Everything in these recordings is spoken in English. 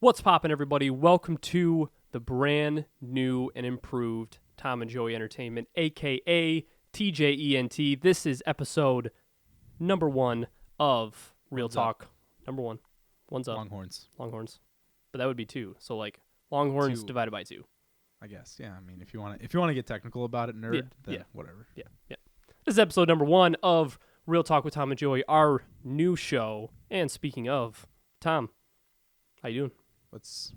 What's poppin', everybody? Welcome to the brand new and improved Tom and Joey Entertainment, a.k.a. TJENT. This is episode number 1 of Real Talk. Number 1. One's up. Longhorns. But that would be 2. So, like, Longhorns divided by 2. I guess, yeah. I mean, if you want to get technical about it, nerd, then whatever. Yeah. This is episode number 1 of Real Talk with Tom and Joey, our new show. And speaking of, Tom, how you doing? What's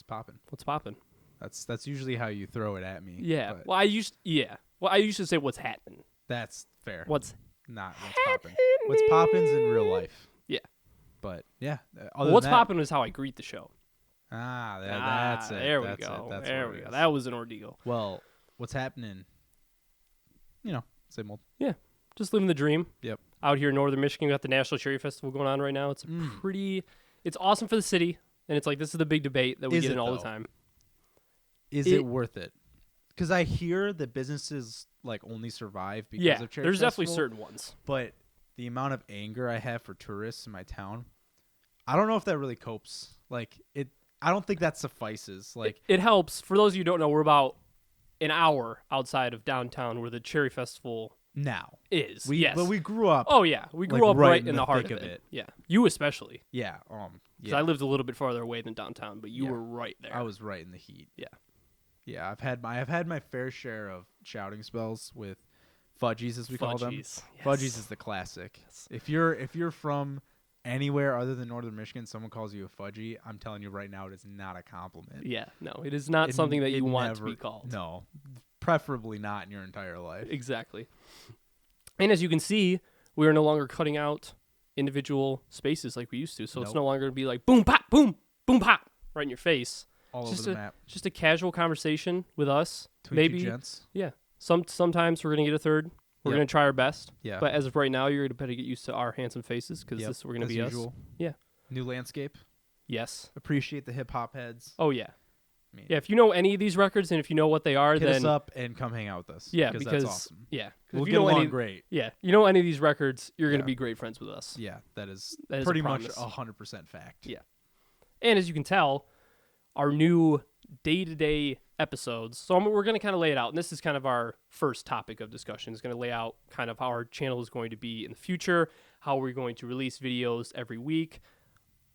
popping? What's poppin'? That's usually how you throw it at me. Yeah. Well, I used to say what's happening. That's fair. What's poppin'? What's poppin's in real life. Yeah. But yeah. What's poppin' is how I greet the show. That's it. There we go. There we go. That was an ordeal. Well, what's happening? Same old. Yeah. Just living the dream. Yep. Out here in northern Michigan, we got the National Cherry Festival going on right now. It's it's awesome for the city. And it's like, this is the big debate that we get in all the time. Is it worth it? Because I hear that businesses like only survive because of Cherry there's Festival, definitely certain ones. But the amount of anger I have for tourists in my town, I don't know if that really copes. Like I don't think that suffices. Like it helps. For those of you who don't know, we're about an hour outside of downtown where the Cherry Festival now is. But we grew up. Oh yeah, we grew up right in the heart of it. it. Yeah, you especially. Yeah. Because I lived a little bit farther away than downtown, but you were right there. I was right in the heat. Yeah. Yeah, I've had my fair share of shouting spells with fudgies, as we call them. Yes. Fudgies is the classic. Yes. If you're from anywhere other than northern Michigan, someone calls you a fudgy, I'm telling you right now, it is not a compliment. Yeah, no, it is not something that you want to be called. No, preferably not in your entire life. Exactly. And as you can see, we are no longer cutting out individual spaces like we used to. So It's no longer going to be like boom, pop, boom, pop, right in your face. All over the map. Just a casual conversation with us. Between maybe two gents. Yeah. Sometimes we're going to get a third. We're going to try our best. Yeah. But as of right now, you're going to better get used to our handsome faces because we're going to be usual. us. Yeah. New landscape. Yes. Appreciate the hip hop heads. Oh yeah. Yeah, if you know any of these records and if you know what they are, hit then us up and come hang out with us. Yeah, because that's awesome. Yeah, we'll get along great. Yeah, you know any of these records, you're going to be great friends with us. Yeah, that is pretty much 100% fact. Yeah, and as you can tell, our new day-to-day episodes. So we're going to kind of lay it out, and this is kind of our first topic of discussion. It's going to lay out kind of how our channel is going to be in the future, how we're going to release videos every week,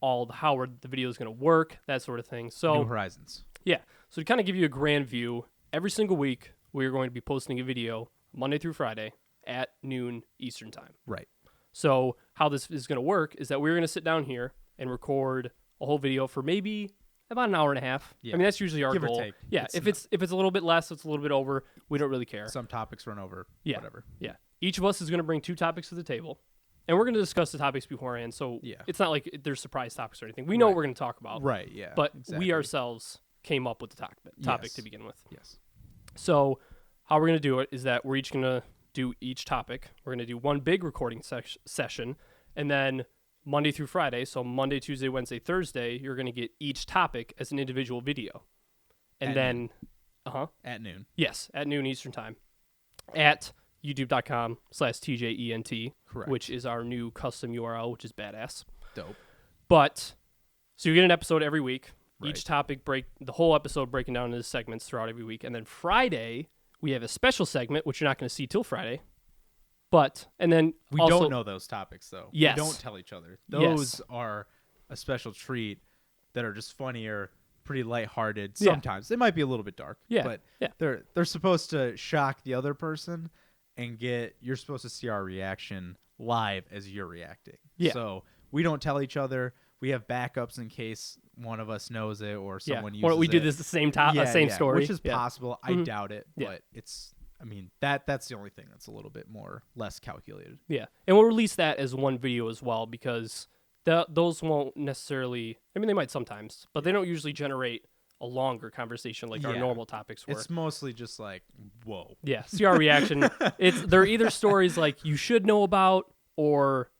how the video is going to work, that sort of thing. So New horizons. Yeah. So to kind of give you a grand view, every single week we are going to be posting a video Monday through Friday at noon Eastern time. Right. So how this is going to work is that we're going to sit down here and record a whole video for maybe about an hour and a half. Yeah. I mean, that's usually our goal. Give or take. Yeah. If it's a little bit less, it's a little bit over. We don't really care. Some topics run over. Yeah. Whatever. Yeah. Each of us is going to bring 2 topics to the table. And we're going to discuss the topics beforehand. So it's not like there's surprise topics or anything. We know what we're going to talk about. Right. Yeah. But we ourselves came up with the topic to begin with. Yes. So how we're going to do it is that we're each going to do each topic. We're going to do one big recording session, and then Monday through Friday, so Monday, Tuesday, Wednesday, Thursday, you're going to get each topic as an individual video. And then at noon. Yes, at noon Eastern time. At youtube.com/TJENT, correct, which is our new custom URL, which is badass. Dope. But so you get an episode every week. Right. Each topic the whole episode breaking down into segments throughout every week. And then Friday, we have a special segment, which you're not going to see till Friday. And then we don't know those topics, though. Yes. We don't tell each other. Those are a special treat that are just funnier, pretty lighthearted. Sometimes they might be a little bit dark. Yeah. But they're supposed to shock the other person and you're supposed to see our reaction live as you're reacting. Yeah. So we don't tell each other. We have backups in case one of us knows it or someone uses it. Or we do this the same story. Which is possible. I doubt it, but that's the only thing that's a little bit less calculated. Yeah. And we'll release that as one video as well because those won't necessarily, I mean, they might sometimes, but they don't usually generate a longer conversation like our normal topics were. It's mostly just like, whoa. Yeah. See our reaction. They're either stories like you should know about or...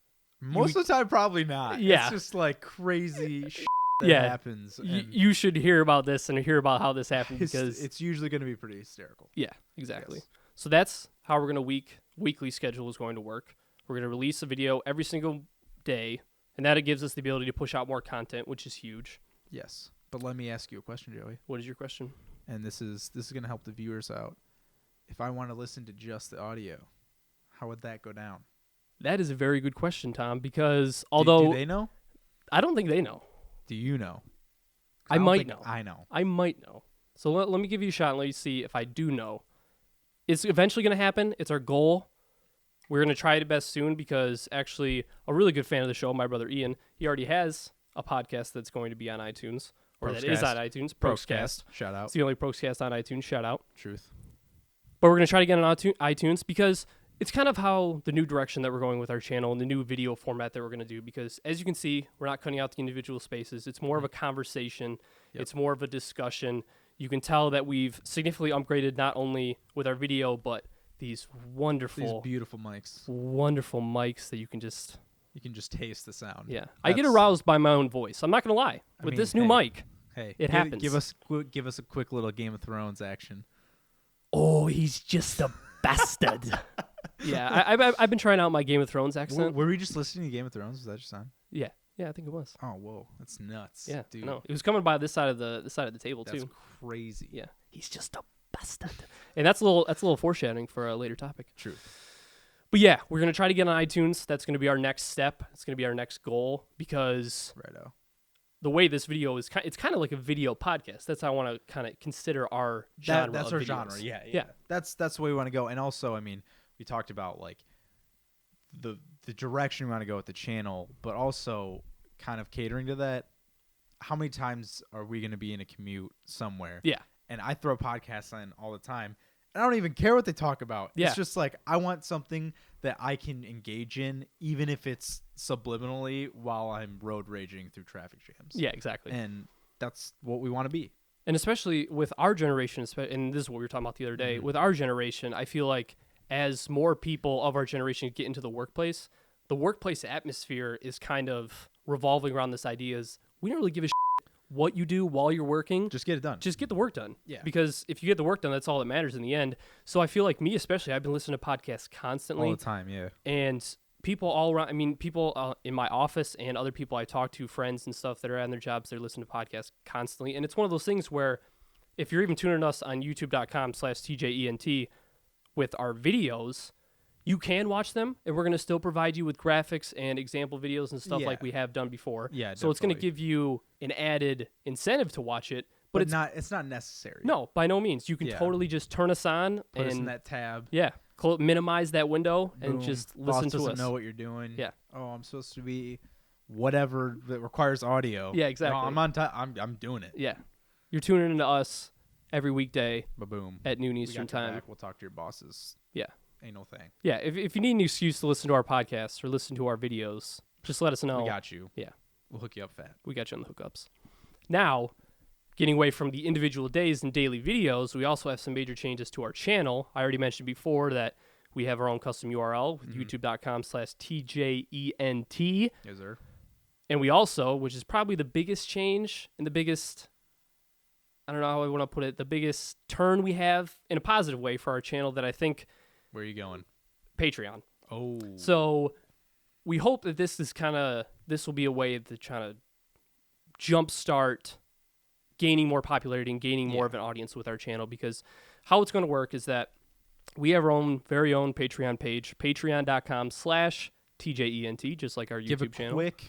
Most of the time, probably not. Yeah. It's just like crazy shit that happens. You should hear about this and hear about how this happened because it's usually going to be pretty hysterical. Yeah, exactly. Yes. So that's how we're going to weekly schedule is going to work. We're going to release a video every single day, and that it gives us the ability to push out more content, which is huge. Yes. But let me ask you a question, Joey. What is your question? And this is going to help the viewers out. If I want to listen to just the audio, how would that go down? That is a very good question, Tom, because although do they know? I don't think they know. Do you know? I might know. I know. I might know. So let me give you a shot and let you see if I do know. It's eventually going to happen. It's our goal. We're going to try it best soon because actually a really good fan of the show, my brother Ian, he already has a podcast that's going to be on iTunes, or that is on iTunes. Proscast. Shout out. It's the only Proscast on iTunes. Shout out. Truth. But we're going to try to get on iTunes because it's kind of how the new direction that we're going with our channel and the new video format that we're going to do. Because as you can see, we're not cutting out the individual spaces. It's more of a conversation. Yep. It's more of a discussion. You can tell that we've significantly upgraded not only with our video, but these beautiful mics. Wonderful mics that you can just taste the sound. Yeah. I get aroused by my own voice. I'm not going to lie. With this new mic, it happens. Give us a quick little Game of Thrones action. Oh, he's just a bastard. Yeah, I've been trying out my Game of Thrones accent. Were we just listening to Game of Thrones? Was that just on? Yeah, I think it was. Oh, whoa, that's nuts. Yeah, dude. No, it was coming by this side of the table too. That's crazy. Yeah, he's just a bastard. And that's a little foreshadowing for a later topic. True. But yeah, we're gonna try to get on iTunes. That's gonna be our next step. It's gonna be our next goal because Righto. The way this video is, it's kind of like a video podcast. That's how I want to kind of consider our genre. That's of our videos. genre. Yeah. That's the way we want to go. And also, I mean, we talked about like the direction we want to go with the channel, but also kind of catering to that. How many times are we going to be in a commute somewhere? Yeah. And I throw podcasts on all the time. And I don't even care what they talk about. Yeah. It's just like I want something that I can engage in, even if it's subliminally while I'm road raging through traffic jams. Yeah, exactly. And that's what we want to be. And especially with our generation, and this is what we were talking about the other day, with our generation, I feel like as more people of our generation get into the workplace atmosphere is kind of revolving around this idea is we don't really give a shit what you do while you're working. Just get it done. Just get the work done. Yeah. Because if you get the work done, that's all that matters in the end. So I feel like me especially, I've been listening to podcasts constantly. All the time, yeah. And people all around, I mean, people in my office and other people I talk to, friends and stuff that are on their jobs, they're listening to podcasts constantly. And it's one of those things where if you're even tuning us on youtube.com/TJENT with our videos, you can watch them, and we're going to still provide you with graphics and example videos and stuff like we have done before. Yeah, so it's going to give you an added incentive to watch it. But it's not necessary. No, by no means. You can totally just turn us on Put and us in that tab. Yeah, minimize that window and Boom. just Boss listen to doesn't us. know what you're doing. Yeah. Oh, I'm supposed to be whatever that requires audio. Yeah, exactly. No, I'm on time. I'm doing it. Yeah, you're tuning into us every weekday Ba-boom. at noon We Eastern got your time. back. We'll talk to your bosses. Yeah. Ain't no thing. Yeah, if you need an excuse to listen to our podcasts or listen to our videos, just let us know. We got you. Yeah. We'll hook you up fat. We got you on the hookups. Now, getting away from the individual days and daily videos, we also have some major changes to our channel. I already mentioned before that we have our own custom URL with youtube.com/TJENT. Yes, sir. And we also, which is probably the biggest change and the biggest, I don't know how I want to put it, the biggest turn we have in a positive way for our channel that I think... Where are you going? Patreon. Oh. So we hope that this will be a way to try to jumpstart gaining more popularity and gaining more of an audience with our channel, because how it's going to work is that we have our very own Patreon page, patreon.com/TJENT, just like our YouTube channel. Give a quick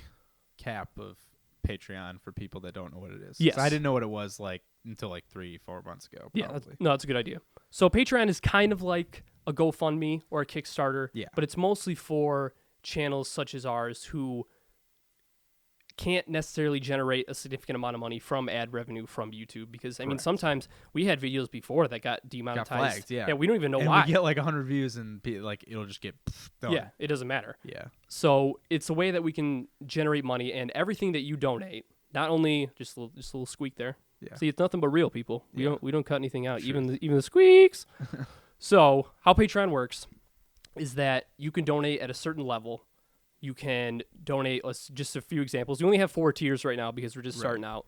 cap of Patreon for people that don't know what it is. Yes. I didn't know what it was until 3-4 months ago. Probably. Yeah, that's a good idea. So Patreon is kind of like a GoFundMe or a Kickstarter, but it's mostly for channels such as ours who can't necessarily generate a significant amount of money from ad revenue from YouTube, because I mean sometimes we had videos before that got demonetized. Got flagged, yeah, we don't even know and why. We get 100 views and it'll just get done. Yeah, it doesn't matter. Yeah. So it's a way that we can generate money, and everything that you donate, not only just a little squeak there. Yeah. See, it's nothing but real, people. We don't cut anything out, even the squeaks. So how Patreon works is that you can donate at a certain level. You can donate, just a few examples. We only have 4 tiers right now because we're just starting out.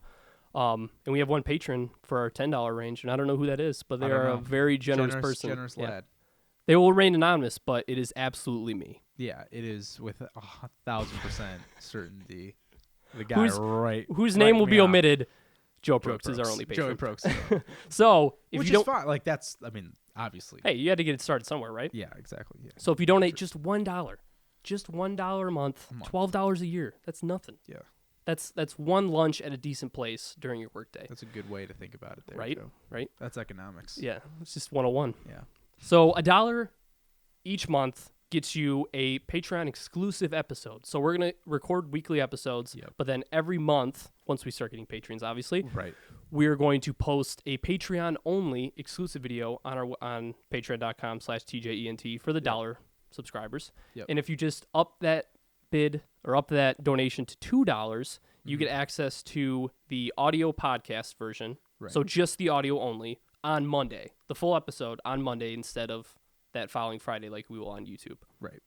And we have one patron for our $10 range, and I don't know who that is, but they are a very generous person. Generous lad. They will remain anonymous, but it is absolutely me. Yeah, it is with 1,000% certainty. The guy whose name will be omitted. Joe Joe Prokes is our only patron. Joey Prokes. So if Which you don't, is fine. Like that's, I mean, obviously. hey, you had to get it started somewhere, right? Yeah, exactly. Yeah. So if you donate just $1, just $1 a month, $12 a year, that's nothing. Yeah. That's one lunch at a decent place during your workday. That's a good way to think about it there, Right? Joe. Right? That's economics. Yeah, it's just 101. Yeah. So $1 each month gets you a Patreon exclusive episode. So we're going to record weekly episodes, but then every month, once we start getting patrons, obviously, Right. we're going to post a Patreon only exclusive video on patreon.com/TJENT for the dollar subscribers. Yep. And if you just up that bid or up that donation to $2, you get access to the audio podcast version. Right. So just the audio only on Monday, the full episode on Monday instead of that following Friday like we will on YouTube. Right.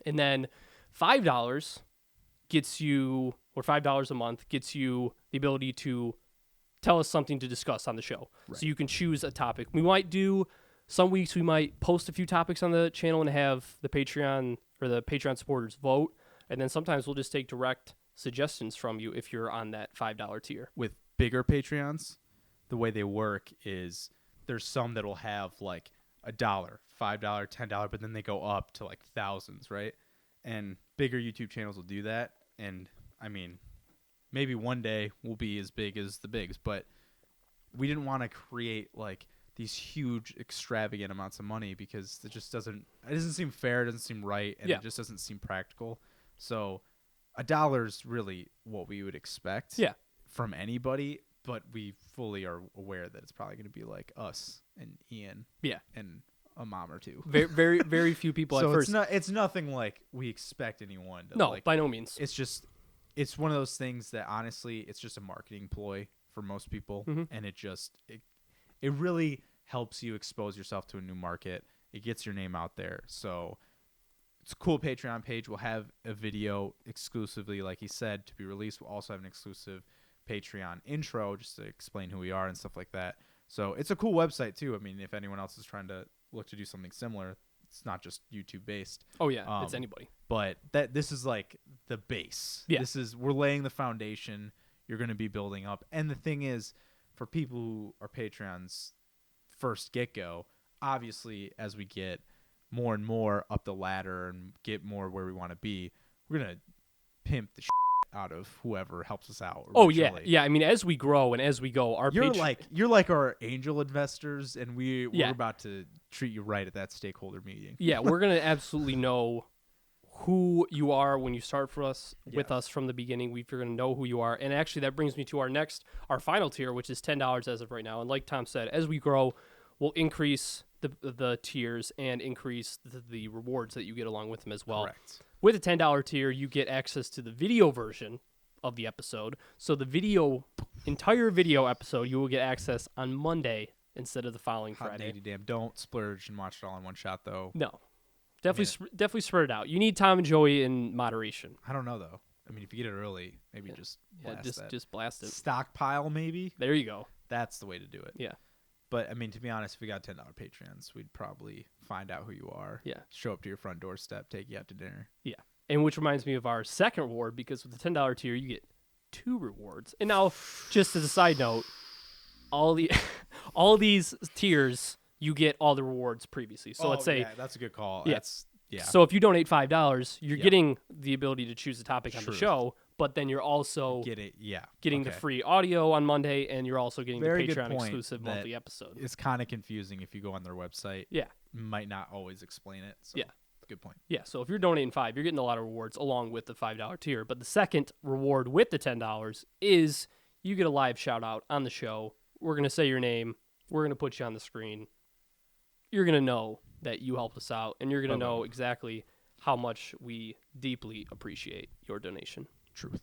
And then $5 gets you, or $5 a month gets you the ability to tell us something to discuss on the show. Right. So you can choose a topic. We might do, some weeks we might post a few topics on the channel and have the Patreon or the Patreon supporters vote. And then sometimes we'll just take direct suggestions from you if you're on that $5 tier. With bigger Patreons, the way they work is there's some that'll have like $1, $5, $10, but then they go up to like thousands, right? And bigger YouTube channels will do that. And I mean, maybe one day we'll be as big as the bigs, but we didn't want to create like these huge extravagant amounts of money because it doesn't seem fair, it doesn't seem right, and it just doesn't seem practical. So $1 is really what we would expect from anybody, but we fully are aware that it's probably going to be like us and Ian and a mom or two. Very, very, very few people So at first. it's nothing like we expect anyone to No, like, by no means. it's one of those things that honestly it's just a marketing ploy for most people, and it really helps you expose yourself to a new market. It gets your name out there. So it's a cool Patreon page. We'll have a video exclusively, like he said, to be released. We'll also have an exclusive Patreon intro just to explain who we are and stuff like that. So it's a cool website too. I mean, if anyone else is trying to look to do something similar, it's not just YouTube based. Oh yeah, it's anybody. But this is like the base. Yeah. We're laying the foundation. You're going to be building up. And the thing is, for people who are Patreons first get-go, obviously as we get more and more up the ladder and get more where we want to be, we're going to pimp the out of whoever helps us out. Oh yeah. Yeah, I mean, as we grow and as we go, you're like our angel investors, and we're about to treat you right at that stakeholder meeting. Yeah, we're going to absolutely know who you are when you start with us from the beginning. We're going to know who you are. And actually that brings me to our final tier, which is $10 as of right now. And like Tom said, as we grow, we'll increase the tiers and increase the rewards that you get along with them as well. Correct. With a $10 tier, you get access to the video version of the episode. So the entire video episode, you will get access on Monday instead of the following Friday. Damn. Don't splurge and watch it all in one shot, though. No. Definitely spread it out. You need Tom and Joey in moderation. I don't know, though. I mean, if you get it early, maybe just blast that. Just blast it. Stockpile, maybe? There you go. That's the way to do it. Yeah. But, I mean, to be honest, if we got $10 Patreons, we'd probably find out who you are. Yeah. Show up to your front doorstep, take you out to dinner. Yeah. And which reminds me of our second reward, because with the $10 tier, you get 2 rewards. And now, just as a side note, all these tiers, you get all the rewards previously. So let's say... Yeah, that's a good call. Yeah. Yeah. So if you donate $5, you're getting the ability to choose a topic on the show, but then you're also getting the free audio on Monday, and you're also getting the Patreon exclusive monthly episode. It's kind of confusing if you go on their website. Yeah. Might not always explain it. So good point. Yeah, so if you're donating $5, you're getting a lot of rewards along with the $5 tier. But the second reward with the $10 is you get a live shout out on the show. We're going to say your name. We're going to put you on the screen. You're going to know that you helped us out, and you're going to know exactly how much we deeply appreciate your donation. Truth.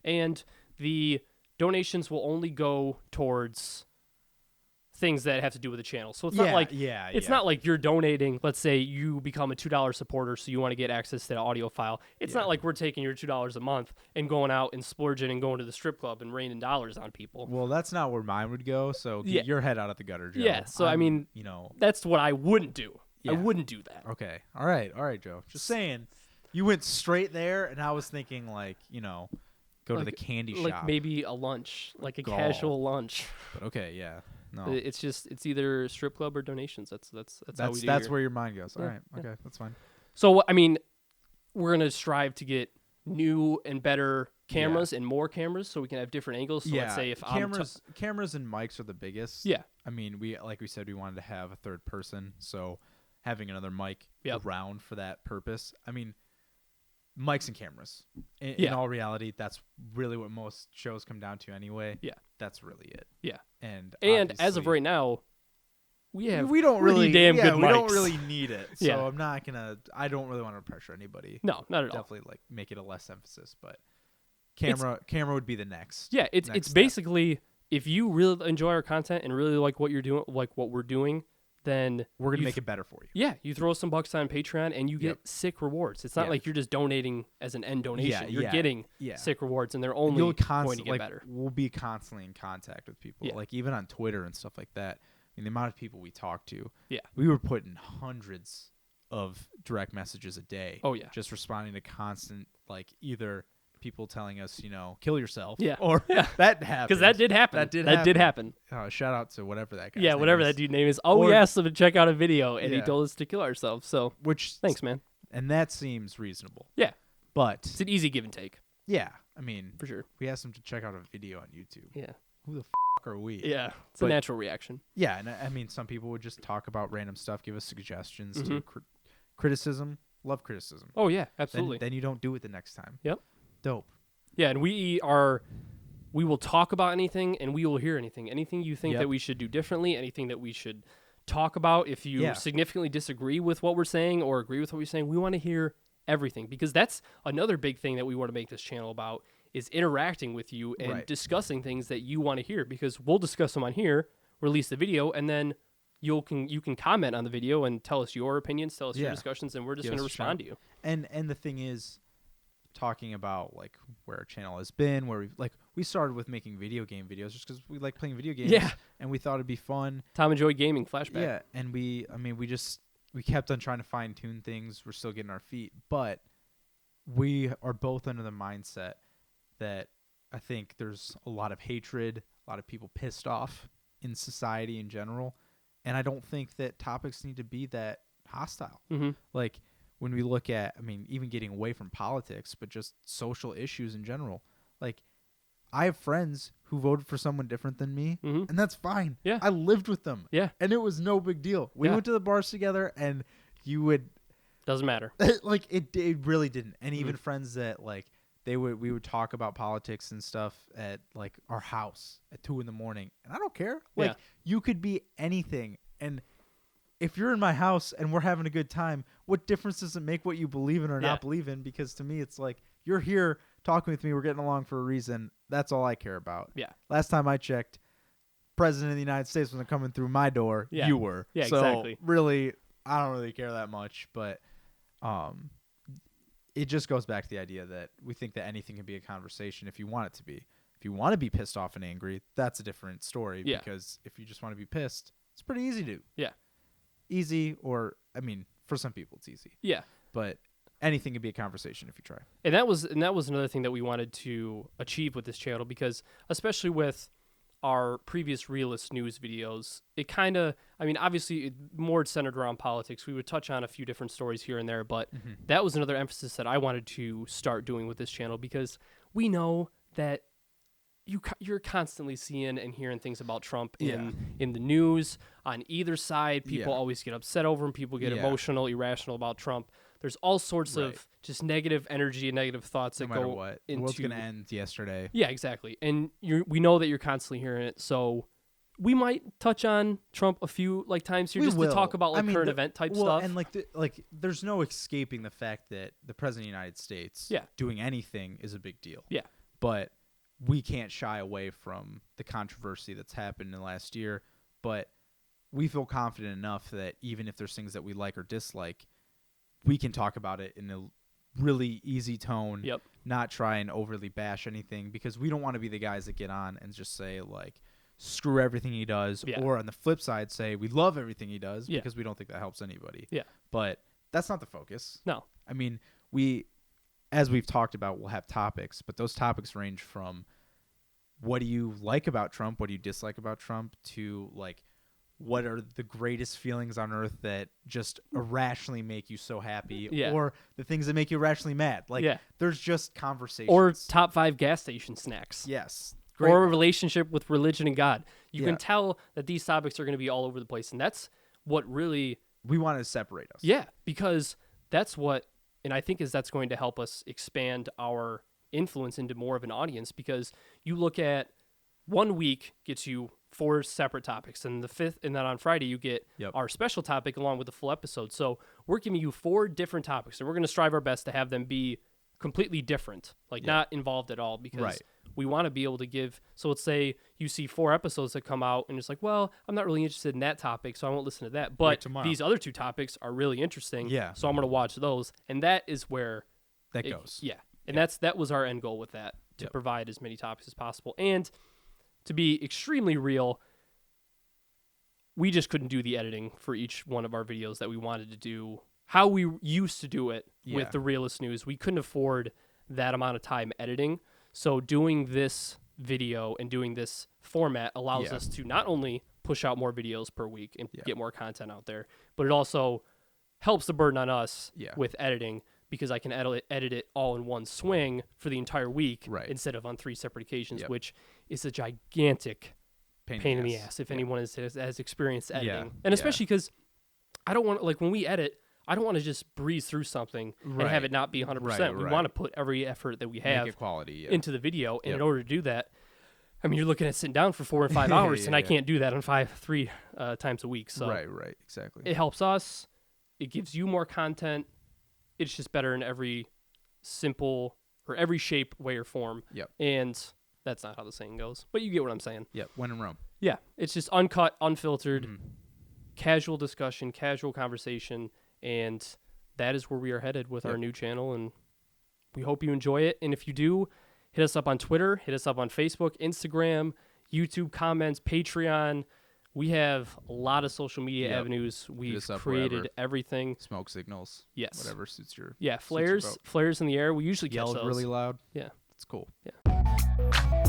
And the donations will only go towards things that have to do with the channel. So it's not like not like you're donating. Let's say you become a $2 supporter, so you want to get access to the audio file. It's not like we're taking your $2 a month and going out and splurging and going to the strip club and raining dollars on people. Well, that's not where mine would go. So get your head out of the gutter, Joe. Yeah. So I mean, that's what I wouldn't do. Yeah. I wouldn't do that. Okay. All right, Joe. Just saying, you went straight there, and I was thinking like, go to the candy like shop. maybe a lunch, like a Golf. casual lunch. But okay, yeah. No. It's either strip club or donations. That's how we do That's here. where your mind goes. Yeah, All right. yeah. Okay, that's fine. So I mean, we're gonna strive to get new and better cameras and more cameras, so we can have different angles. So let's say if cameras and mics are the biggest. Yeah. I mean, like we said, we wanted to have a third person, so having another mic around for that purpose. I mean, mics and cameras. In all reality, that's really what most shows come down to anyway. Yeah. That's really it. Yeah. And as of right now, we don't really damn good we mics. don't really need it. So Yeah. I don't really want to pressure anybody. No, not at all. Definitely like make it a less emphasis, but camera would be the next. Yeah, it's step. basically, if you really enjoy our content and really like what you're doing, like what we're doing, then we're gonna make it better for you. Yeah, you throw some bucks on Patreon and you get sick rewards. It's not like you're just donating as an end donation. You're getting sick rewards, and they're only going to get better. We'll be constantly in contact with people, like even on Twitter and stuff like that. I mean, the amount of people we talk to. Yeah, we were putting hundreds of direct messages a day. Oh yeah, just responding to constant, like, either people telling us, kill yourself. Yeah. Or that happened. Because that did happen. That did happen. Shout out to whatever that guy. Yeah, whatever that dude's name is. Oh, we asked him to check out a video, and he told us to kill ourselves. So, thanks, man. And that seems reasonable. Yeah. But it's an easy give and take. Yeah. I mean, for sure. We asked him to check out a video on YouTube. Yeah. Who the are we? Yeah. It's a natural reaction. Yeah. And I mean, some people would just talk about random stuff, give us suggestions to criticism. Love criticism. Oh, yeah. Absolutely. Then you don't do it the next time. Yep. Dope. Yeah, and we will talk about anything, and we will hear anything. Anything you think that we should do differently, anything that we should talk about. If you significantly disagree with what we're saying or agree with what we're saying, we want to hear everything, because that's another big thing that we want to make this channel about, is interacting with you and discussing things that you want to hear, because we'll discuss them on here, release the video, and then you can comment on the video and tell us your opinions, tell us your discussions, and we're just going to respond to you. And the thing is, talking about like where our channel has been, where we started with making video game videos just because we like playing video games, and we thought it'd be fun. Tom enjoyed gaming. Flashback. Yeah, and we kept on trying to fine tune things. We're still getting our feet, but we are both under the mindset that I think there's a lot of hatred, a lot of people pissed off in society in general, and I don't think that topics need to be that hostile. Like, when we look at, I mean, even getting away from politics, but just social issues in general. Like, I have friends who voted for someone different than me, and that's fine. Yeah. I lived with them. Yeah. And it was no big deal. We went to the bars together, and you would... Doesn't matter. Like, it really didn't. And even friends that, like, we would talk about politics and stuff at, like, our house at 2 a.m, and I don't care. Like, you could be anything, and... if you're in my house and we're having a good time, what difference does it make what you believe in or not believe in? Because to me, it's like, you're here talking with me. We're getting along for a reason. That's all I care about. Yeah. Last time I checked, President of the United States wasn't coming through my door. Yeah. You were. Yeah, so exactly. Really, I don't really care that much. But it just goes back to the idea that we think that anything can be a conversation if you want it to be. If you want to be pissed off and angry, that's a different story. Yeah. Because if you just want to be pissed, it's pretty easy to do. Yeah. Easy, or I mean, for some people it's easy. Yeah. But anything can be a conversation if you try. And that was another thing that we wanted to achieve with this channel, because especially with our previous realist news videos, it kind of, I mean, obviously more centered around politics. We would touch on a few different stories here and there, but that was another emphasis that I wanted to start doing with this channel, because we know that you're constantly seeing and hearing things about Trump in the news on either side. People always get upset over him. People get emotional, irrational about Trump. There's all sorts of just negative energy and negative thoughts that go what. into... The world's going to end yesterday. Yeah, exactly. And we know that you're constantly hearing it, so we might touch on Trump a few times here to talk about current event type stuff. And there's no escaping the fact that the President of the United States doing anything is a big deal. Yeah. But we can't shy away from the controversy that's happened in the last year, but we feel confident enough that even if there's things that we like or dislike, we can talk about it in a really easy tone, not try and overly bash anything, because we don't want to be the guys that get on and just say, like, screw everything he does, or on the flip side say we love everything he does, because we don't think that helps anybody. Yeah. But that's not the focus. No. I mean, as we've talked about, we'll have topics, but those topics range from what do you like about Trump, what do you dislike about Trump, to like what are the greatest feelings on earth that just irrationally make you so happy, Yeah. or the things that make you irrationally mad. Like, Yeah. there's just conversations. Or top 5 gas station snacks. Yes. Or a Great one. relationship with religion and God. You Yeah. can tell that these topics are going to be all over the place. And that's what really... We want to separate us. Yeah, because that's what... And I think that's going to help us expand our influence into more of an audience, because you look at 1 week gets you 4 separate topics, and the 5th, and then on Friday you get our special topic along with the full episode. So we're giving you 4 different topics, and we're going to strive our best to have them be completely different, like not involved at all, because we want to be able to give. So let's say you see 4 episodes that come out and it's like, well, I'm not really interested in that topic, so I won't listen to that, but these other 2 topics are really interesting, so I'm going to watch those. And that is where that goes. And that was our end goal with that, to provide as many topics as possible. And to be extremely real, we just couldn't do the editing for each one of our videos that we wanted to do how we used to do it with the Realist News. We couldn't afford that amount of time editing. So doing this video and doing this format allows us to not only push out more videos per week and get more content out there, but it also helps the burden on us with editing, because I can edit it all in one swing for the entire week instead of on 3 separate occasions, which is a gigantic pain in the ass if anyone has experienced editing. And especially because I don't want, like, when we edit, I don't want to just breeze through something and have it not be 100%. We want to put every effort that we have quality, into the video. And in order to do that, I mean, you're looking at sitting down for 4 or 5 hours, and I can't do that on 3 times a week. So right, exactly. It helps us. It gives you more content. It's just better in every simple or every shape, way, or form. And that's not how the saying goes, but you get what I'm saying. When in Rome. Yeah, it's just uncut, unfiltered, casual discussion, casual conversation, and that is where we are headed with our new channel, and we hope you enjoy it. And if you do, hit us up on Twitter, hit us up on Facebook, Instagram, YouTube comments, Patreon. We have a lot of social media avenues. We've created everything. Smoke signals. Yes. Whatever suits your flares in the air. We usually yell catch those. really loud. Yeah. It's cool. Yeah.